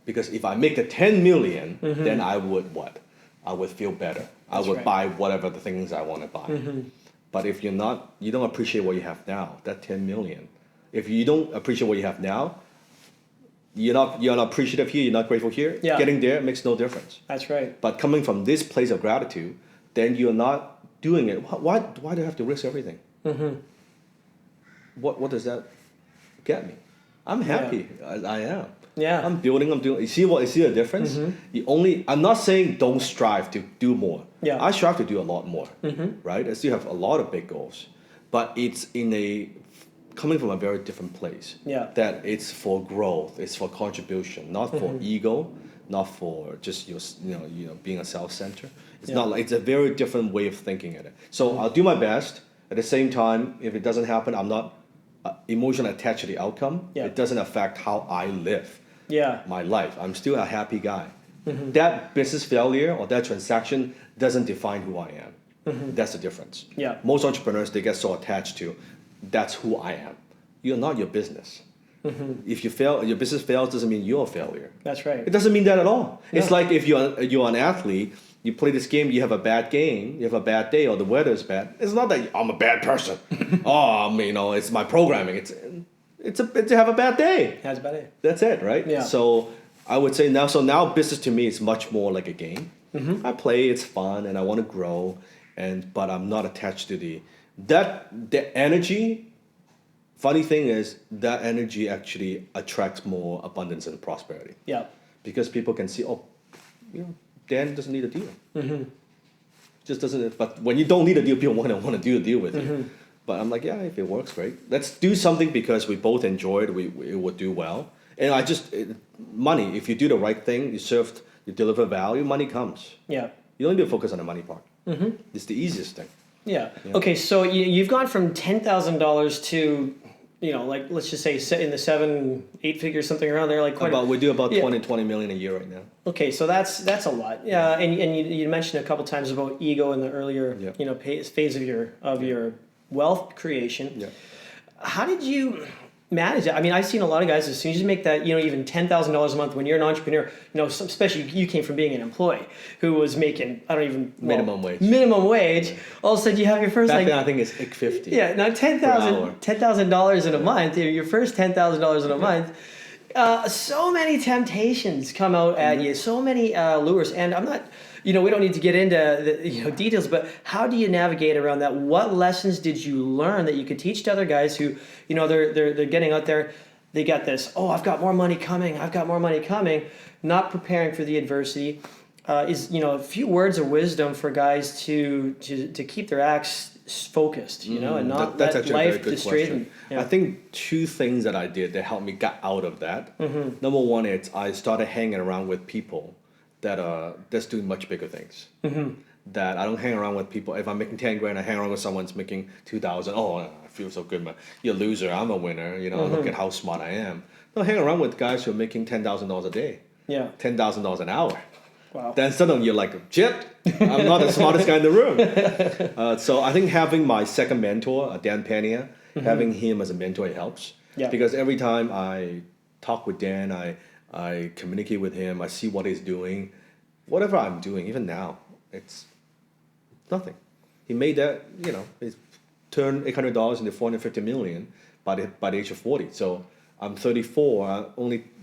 Because if I make the 10 million, then I would what? I would feel better. I would buy whatever the things I want to buy. But if you don't appreciate what you have now, that 10 million. If you don't appreciate what you have now, you're not appreciative here, you're not grateful here, getting there makes no difference. That's right. But coming from this place of gratitude, then you're not doing it. Why do I have to risk everything? What does that get me? I'm happy. I am. Yeah. I'm doing. You see the difference? I'm not saying don't strive to do more. Yeah. I strive to do a lot more. Right? I still have a lot of big goals. But it's coming from a very different place. Yeah. That it's for growth, it's for contribution, not for ego, not for just being a self-centered. It's a very different way of thinking at it. So I'll do my best. At the same time, if it doesn't happen, I'm not emotionally attached to the outcome. Yeah. It doesn't affect how I live my life. I'm still a happy guy. That business failure or that transaction doesn't define who I am. That's the difference. Yeah. Most entrepreneurs, they get so attached to, that's who I am. You're not your business. If you fail, your business fails doesn't mean you're a failure. That's right. It doesn't mean that at all. No. It's like if you're an athlete, you play this game, you have a bad game, you have a bad day, or the weather is bad. It's not that I'm a bad person. It's my programming. It's to have a bad day. That's about it. That's it, right? Yeah. So I would say now business to me is much more like a game. I play, it's fun, and I want to grow, but I'm not attached to the energy. Funny thing is that energy actually attracts more abundance and prosperity. Yeah. Because people can see, Dan doesn't need a deal. Just doesn't. But when you don't need a deal, people want to do a deal with you. But I'm like, yeah, if it works, great. Let's do something because we both enjoy it. It would do well. And money. If you do the right thing, you deliver value, money comes. Yeah. You don't need to focus on the money part. It's the easiest thing. Yeah. Okay, so you've gone from $10,000 to, like let's just say in the 7-8 figures, something around there, like we do about 20 million a year right now. Okay, so that's a lot. Yeah, and you mentioned a couple times about ego in the earlier phase of your wealth creation. Yeah. How did you manage it? I mean, I've seen a lot of guys, as soon as you make that, even $10,000 a month when you're an entrepreneur, especially you came from being an employee who was making, minimum wage. Minimum wage. All of a sudden you have your first Back then I think it's $8.50. Yeah, now $10,000 in a month, your first $10,000 in a month. So many temptations come out at you, so many lures, and I'm not, we don't need to get into the details, but how do you navigate around that? What lessons did you learn that you could teach to other guys who, they're getting out there, they got this, I've got more money coming, not preparing for the adversity. A few words of wisdom for guys to keep their acts focused, and not let life destroy them. Yeah. I think two things that I did that helped me get out of that. Number one is I started hanging around with people that's doing much bigger things. That I don't hang around with people. If I'm making 10 grand, I hang around with someone that's making 2,000. I feel so good, man. You're a loser. I'm a winner. Look at how smart I am. No, hang around with guys who are making $10,000 a day. Yeah. $10,000 an hour. Wow. Then suddenly you're like, shit, I'm not the smartest guy in the room. So I think having my second mentor, Dan Pania, having him as a mentor, it helps. Yeah. Because every time I talk with Dan, I communicate with him, I see what he's doing. Whatever I'm doing, even now, it's nothing. He made that, he's turned $800 into $450 million by the age of 40. So I'm 34.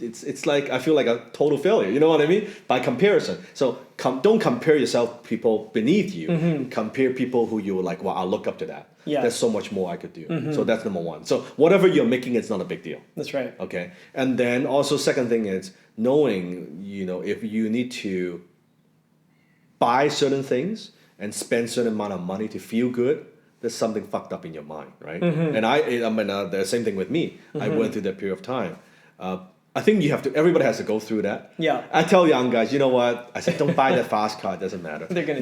It's like I feel like a total failure. You know what I mean? By comparison. So don't compare yourself people beneath you. Compare people who you were like, well, I'll look up to that. Yeah. There's so much more I could do. So that's number one. So whatever you're making, it's not a big deal. That's right. Okay. And then also second thing is knowing, if you need to buy certain things and spend certain amount of money to feel good, there's something fucked up in your mind, right? And the same thing with me. I went through that period of time. I think everybody has to go through that. Yeah. I tell young guys, you know what? I said, don't buy that fast car. It doesn't matter. They're gonna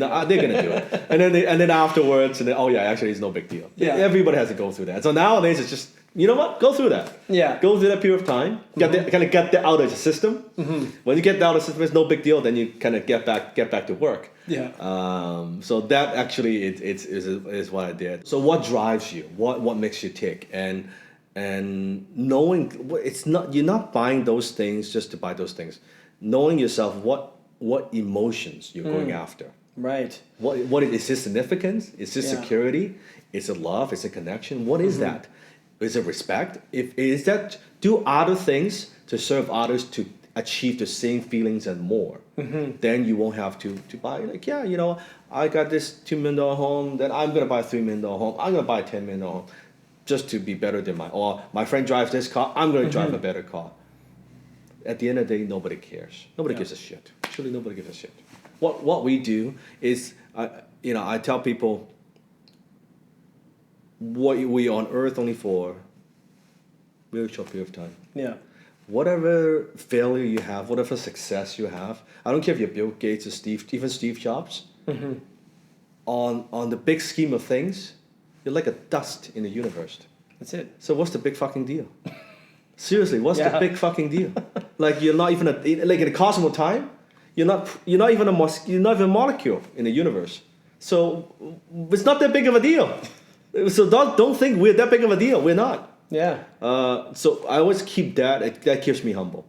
do it. And then afterwards, actually it's no big deal. Yeah. Everybody has to go through that. So nowadays it's just, you know what? Go through that. Yeah. Go through that period of time. Get that out of the system. When you get that out of the system, it's no big deal. Then you kind of get back to work. Yeah. So that actually is what I did. So what drives you? What makes you tick? And knowing you're not buying those things just to buy those things. Knowing yourself what emotions you're going after. Right. What is this significance? Is this security? Is it love? Is it connection? What is that? Is it respect? Is that do other things to serve others to achieve the same feelings and more? Then you won't have to buy I got this $2 million home, then I'm gonna buy a $3 million home, I'm gonna buy a $10 million home just to be better than my friend drives this car, I'm gonna drive a better car. At the end of the day, nobody cares. Nobody gives a shit. Actually, nobody gives a shit. What we do is I tell people what we on earth only for a very short period of time. Yeah. Whatever failure you have, whatever success you have, I don't care if you're Bill Gates or even Steve Jobs, on the big scheme of things, you're like a dust in the universe. That's it. So what's the big fucking deal? Seriously, what's the big fucking deal? Like you're not even in the cosmos time, you're not even a molecule in the universe. So it's not that big of a deal. So don't think we're that big of a deal. We're not. Yeah. So I always keep that. That keeps me humble.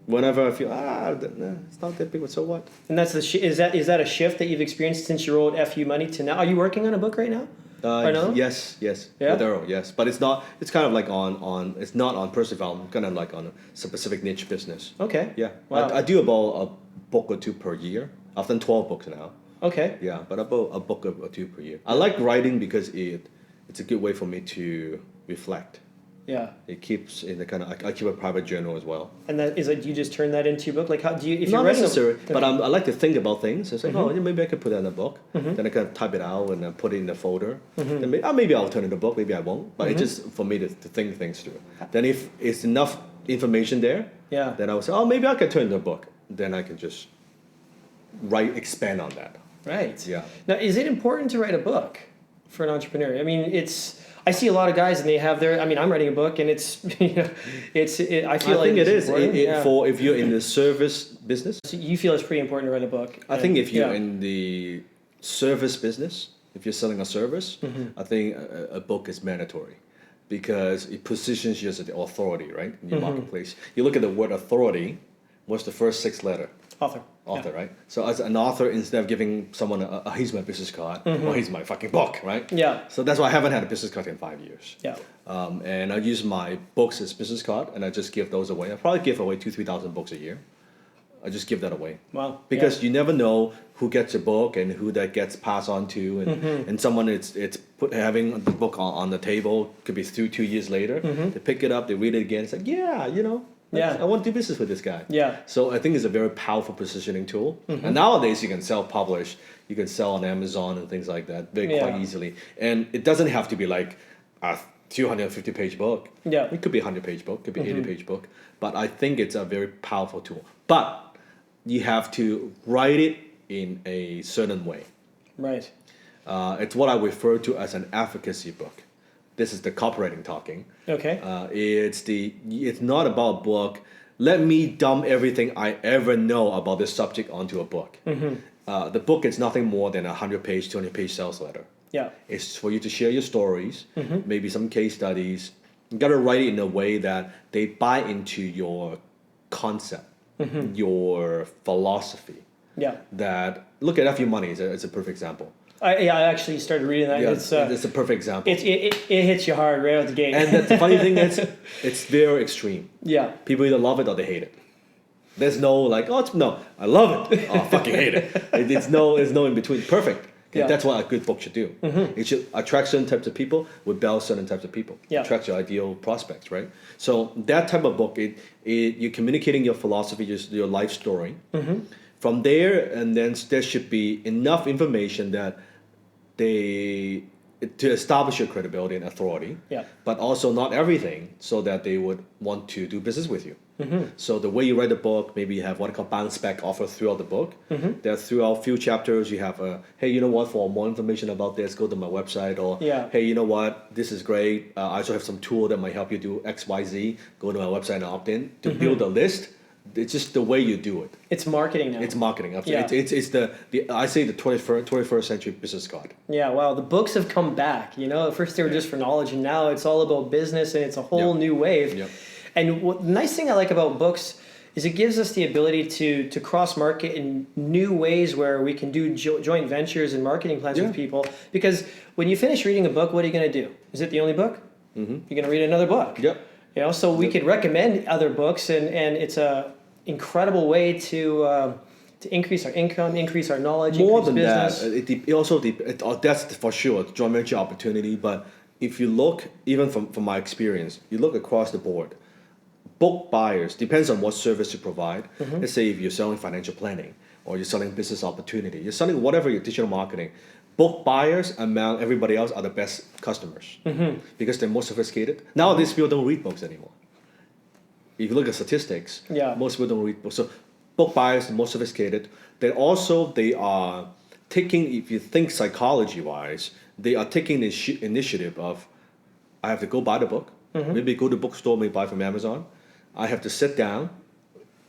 Whenever I feel it's not that big, but so what? And that's is that a shift that you've experienced since you wrote FU Money to now? Are you working on a book right now? Or no? Yes, Yeah? with Earl, yes, but it's not. It's kind of like on. It's not on personal development. Kind of like on a specific niche business. Okay. Yeah, Wow. I do about a book or two per year. I've done 12 books now. Okay. Yeah, but about a book or two per year. I like writing because it's a good way for me to reflect. Yeah. It keeps in the kind of. I keep a private journal as well. And that is like, do you just turn that into a book? Like, how do you? If Not you're writing necessary, okay. but I like to think about things. It's like, oh, maybe I could put that in a book. Then I can type it out and then put it in a folder. Then maybe I'll turn it into a book. Maybe I won't. But it's just for me to think things through. Then if it's enough information there, Yeah. then I will say, oh, maybe I could turn it into a book. Then I can just expand on that. Right. Yeah. Now, is it important to write a book for an entrepreneur? I mean, I see a lot of guys and they have I'm writing a book and it's, I feel like think it is important. for if you're in the service business. So you feel it's pretty important to write a book. I think if you're in the service business, if you're selling a service, I think a book is mandatory because it positions you as the authority, right, in your marketplace. You look at the word authority, what's the first 6 letter? Author, yeah. Right? So as an author, instead of giving someone here's my business card, or here's my fucking book, right? Yeah. So that's why I haven't had a business card in 5 years. Yeah. And I use my books as business card, and I just give those away. I probably give away 2,000-3,000 books a year. I just give that away. Wow. Because you never know who gets a book and who that gets passed on to, and someone it's having the book on the table could be 2 years later. They pick it up, they read it again. It's like I want to do business with this guy. Yeah. So I think it's a very powerful positioning tool. And nowadays you can self-publish, you can sell on Amazon and things like that quite easily. And it doesn't have to be like a 250-page book. Yeah. It could be a 100-page book, could be 80-page book. But I think it's a very powerful tool. But you have to write it in a certain way. Right. It's what I refer to as an advocacy book. This is the copywriting talking. Okay. It's not about a book. Let me dump everything I ever know about this subject onto a book. The book is nothing more than a 100-page, 200-page sales letter. Yeah. It's for you to share your stories, maybe some case studies. You got to write it in a way that they buy into your concept, your philosophy. Yeah. That look at FU Money. It's a perfect example. I actually started reading that. Yeah, it's a perfect example. It hits you hard right out the gate. And the funny thing is, it's very extreme. Yeah. People either love it or they hate it. There's no like, no, I love it. Oh, I fucking hate it. It's no in between. Perfect. Yeah. That's what a good book should do. It should attract certain types of people, repel certain types of people. Yeah. Attract your ideal prospects, right? So that type of book, you're communicating your philosophy, your life story. From there, and then there should be enough information that to establish your credibility and authority, but also not everything, so that they would want to do business with you. So the way you write the book, maybe you have what I call bounce back offer throughout the book. That throughout a few chapters you have hey, you know what, for more information about this, go to my website, or hey, you know what, this is great. I also have some tool that might help you do X, Y, Z. Go to my website and opt in to build a list. It's just the way you do it. It's marketing now. It's marketing. Absolutely. Yeah. It's the I say the 21st century business card. Yeah, wow. The books have come back. At first they were just for knowledge, and now it's all about business, and it's a whole new wave. Yep. And the nice thing I like about books is it gives us the ability to cross-market in new ways where we can do joint ventures and marketing plans with people. Because when you finish reading a book, what are you going to do? Is it the only book? You're going to read another book. Yep. So we could recommend other books, and it's a incredible way to increase our income, increase our knowledge, More than business. that, that's for sure joint venture opportunity. But if you look, even from my experience, you look across the board, book buyers, depends on what service you provide. Let's say if you're selling financial planning, or you're selling business opportunity, you're selling whatever your digital marketing, book buyers among everybody else are the best customers because they're more sophisticated. Nowadays, people don't read books anymore. If you look at statistics, most people don't read books. So book buyers are more sophisticated. They are taking, if you think psychology-wise, they are taking the initiative of, I have to go buy the book, maybe go to the bookstore, maybe buy from Amazon. I have to sit down,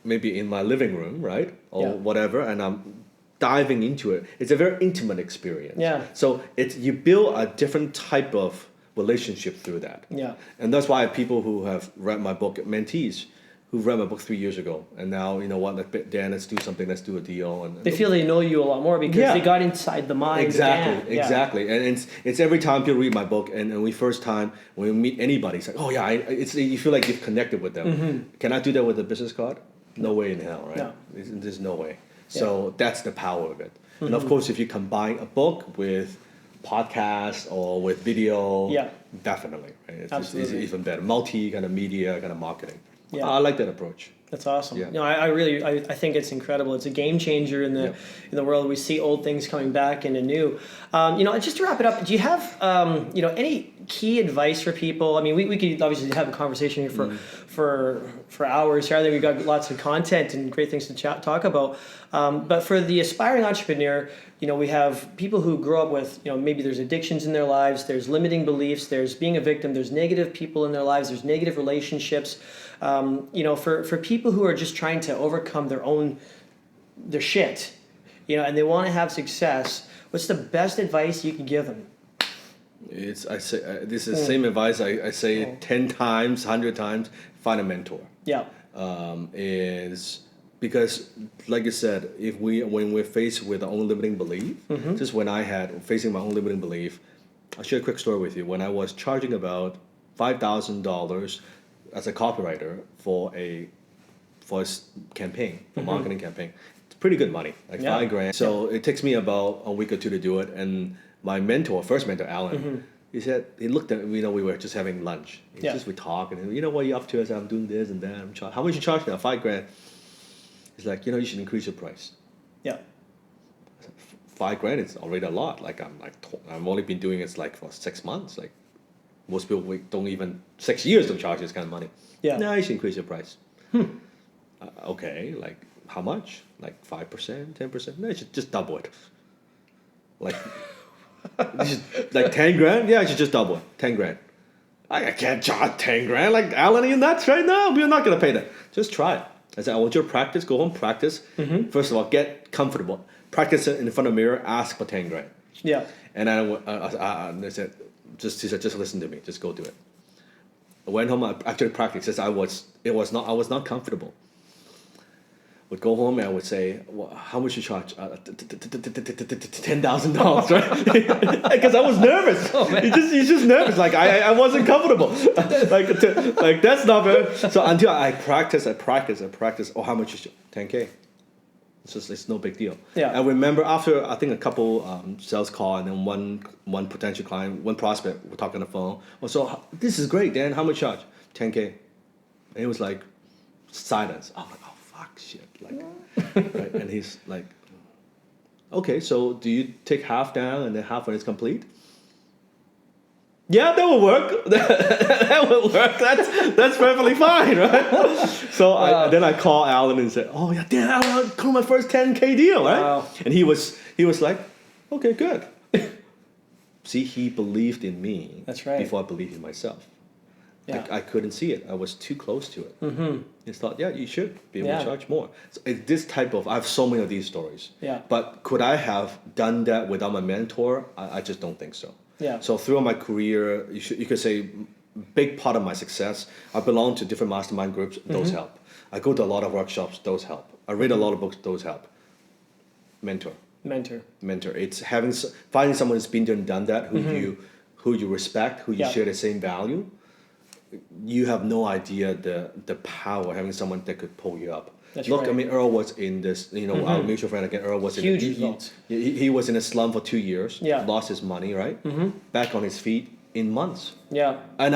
maybe in my living room, right, or whatever, and I'm diving into it. It's a very intimate experience. Yeah. So you build a different type of relationship through that. Yeah. And that's why I have people who have read my book, mentees, who read my book 3 years ago, and now, you know what, like, Dan, let's do something, let's do a deal. And They feel they know you a lot more because they got inside the mind. Exactly, of Dan. exactly. And it's every time people read my book, and we first time when we meet anybody, it's like, oh yeah, it's you feel like you've connected with them. Can I do that with a business card? No way in hell, right? No. There's no way. So that's the power of it. And of course, if you combine a book with podcast or with video, definitely, right? It's even better. Multi kind of media, kind of marketing. Yeah. I like that approach. That's awesome. Yeah. No, I really I think it's incredible. It's a game changer in the world. We see old things coming back into new. Just to wrap it up, do you have any key advice for people? I mean, we could obviously have a conversation here for hours here. I think we've got lots of content and great things to talk about. But for the aspiring entrepreneur, we have people who grow up with, maybe there's addictions in their lives, there's limiting beliefs, there's being a victim, there's negative people in their lives, there's negative relationships. For people who are just trying to overcome their shit, and they want to have success, what's the best advice you can give them? This is the same advice I say 10 times, 100 times, find a mentor. Yeah. Is because, like you said, when we're faced with our own limiting belief, just when I had facing my own limiting belief, I'll share a quick story with you. When I was charging about $5,000 as a copywriter for a campaign, marketing campaign, it's pretty good money, like $5,000. So it takes me about a week or two to do it. And my first mentor, Alan, he looked at me, we were just having lunch. We talk, and what are you up to? I said, I'm doing this and that. How much you charge now? $5,000. He's like, you should increase your price. Yeah. $5,000 is already a lot. I've only been doing it for 6 months. Like most people don't even 6 years don't charge this kind of money. Yeah. No, you should increase your price. Okay, like how much? Like 5%, 10%? No, you should just double it. Like 10 grand? Yeah, I should just double it. 10 grand. I can't charge 10 grand. Like, Alan, are you nuts right now? We're not gonna pay that. Just try it. I said, I want you to practice. Go home, practice. First of all, get comfortable. Practice it in front of the mirror. Ask for 10 grand. Yeah. And they said, he said, just listen to me. Just go do it. I went home. I actually practiced. I was not comfortable. Would go home and I would say, well, how much you charge? $10,000, right? Because I was nervous. He's just nervous. Like I wasn't comfortable. like that's not very. So until I practice. Oh, how much is it? 10K. It's no big deal. Yeah. I remember after I think a couple sales call and then one potential client, one prospect, we're talking on the phone. Oh, so this is great, Dan. How much charge? 10K. And it was like silence. Oh, fuck shit. Right? And he's like, okay, so do you take half down and then half when it's complete? Yeah, that will work. That will work. That's perfectly fine, right? So then I call Alan and said, oh yeah, Dan, Alan, call my first 10K deal, right? Wow. And he was like, okay, good. See, he believed in me. That's right. Before I believed in myself. Yeah. I couldn't see it. I was too close to it. He thought, yeah, you should be able to charge more. So it's this type of, I have so many of these stories. Yeah. But could I have done that without my mentor? I just don't think so. Yeah. So throughout my career, you could say, big part of my success, I belong to different mastermind groups. Those help. I go to a lot of workshops. Those help. I read a lot of books. Those help. Mentor. It's finding someone who's been there and done that, who you respect, who you share the same value. You have no idea the power of having someone that could pull you up. That's right. I mean, Earl was in this, our mutual friend again, Earl was huge results. He was in a slum for 2 years, lost his money, right? Back on his feet in months. Yeah. And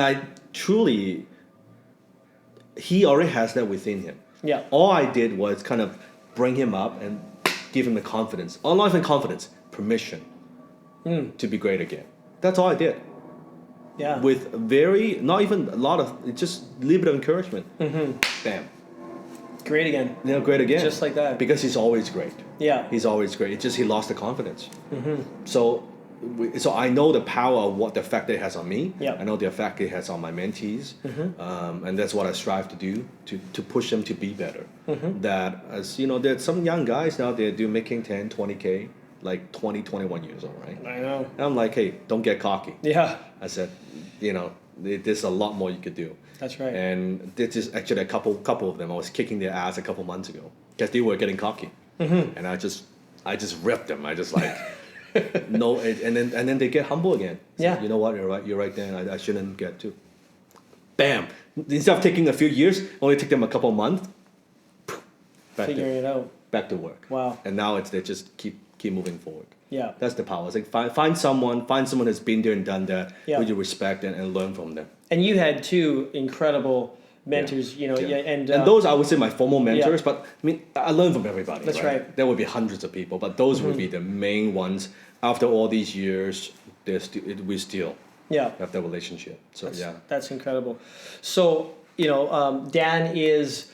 he already has that within him. Yeah. All I did was kind of bring him up and give him the confidence, or not even confidence, permission to be great again. That's all I did. Yeah. With not even a lot of, just a little bit of encouragement. Bam. Great again. Great again. Just like that. Because he's always great. Yeah. He's always great. It's just he lost the confidence. So I know the power of what the effect it has on me. Yeah. I know the effect it has on my mentees. And that's what I strive to do, to push them to be better. That, as there's some young guys now, they're making 10, 20K. Like 20, 21 years old, right? I know. And I'm like, hey, don't get cocky. Yeah. I said, there's a lot more you could do. That's right. And this is actually a couple of them. I was kicking their ass a couple months ago because they were getting cocky, and I just ripped them. I just like no, and then they get humble again. So, Yeah. you know what? You're right. Dan, I shouldn't get too. Bam! Instead of taking a few years, only take them a couple of months. Figuring it out. Back to work. Wow. And now they just keep moving forward. Yeah. That's the power. It's like find someone who's been there and done that, Yeah. who you respect and learn from them. And you had two incredible mentors, Yeah. and those I would say my formal mentors, but I mean I learn from everybody. That's right. There would be hundreds of people, but those would be the main ones. After all these years, we still have that relationship. So that's incredible. So Dan is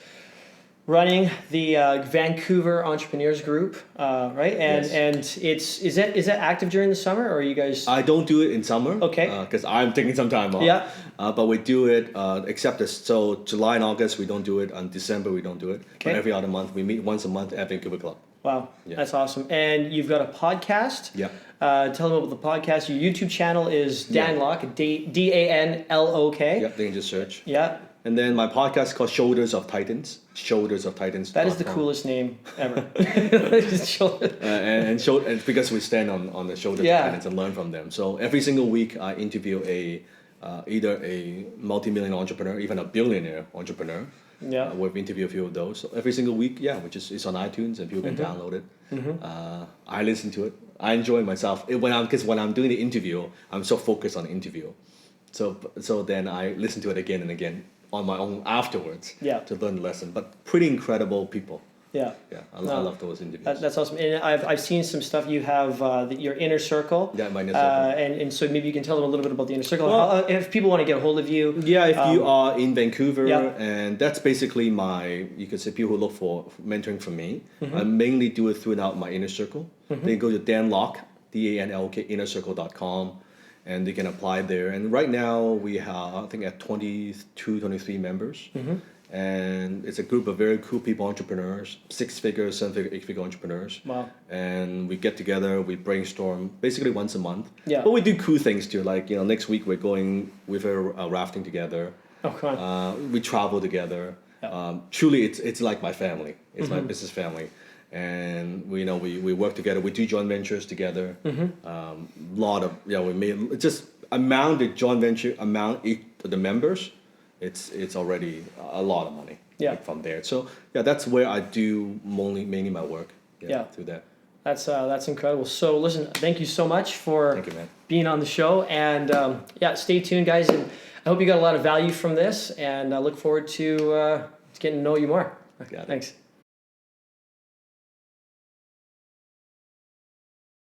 running the Vancouver Entrepreneurs Group, right? And Yes. is that active during the summer, or are you guys? I don't do it in summer. Okay. Because I'm taking some time off. Yeah. But we do it except this. So July and August we don't do it. On December we don't do it. Okay. But every other month we meet once a month at Vancouver Club. Wow, Yeah. that's awesome. And you've got a podcast. Yeah. Tell them about the podcast. Your YouTube channel is Dan Lok, DANLOK. Yeah. They can just search. Yeah. And then my podcast is called Shoulders of Titans. Shoulders of Titans. That is the coolest name ever. and because we stand on the shoulders of Titans and learn from them. So every single week I interview either a multi-million entrepreneur, even a billionaire entrepreneur. Yeah. We've interviewed a few of those. So every single week, which is it's on iTunes and people can download it. I listen to it. I enjoy myself because when I'm doing the interview, I'm so focused on the interview. So then I listen to it again and again on my own afterwards to learn the lesson. But pretty incredible people. Yeah. Yeah, I love those interviews. That's awesome. And I've seen some stuff you have, your inner circle. Yeah, my inner circle. And so maybe you can tell them a little bit about the inner circle. Well, if people want to get a hold of you. Yeah, if you are in Vancouver, and that's basically you could say people who look for mentoring from me. I mainly do it throughout my inner circle. They go to Dan Lok, DANLK, innercircle.com. And they can apply there. And right now we have, I think, at 22, 23 members. And it's a group of very cool people, entrepreneurs, 6-figure, 7-figure, 8-figure entrepreneurs. Wow. And we get together, we brainstorm basically once a month. Yeah. But we do cool things too. Like, next week we're going with a rafting together. Oh, come on. We travel together. Yeah. Truly, it's like my family. It's my business family. And we work together. We do joint ventures together. We made just the joint venture amount the members. It's already a lot of money. From there. So that's where I do mainly my work. Through that. That's incredible. So listen, thank you so much for being on the show, and stay tuned, guys. And I hope you got a lot of value from this, and I look forward to getting to know you more. Thanks.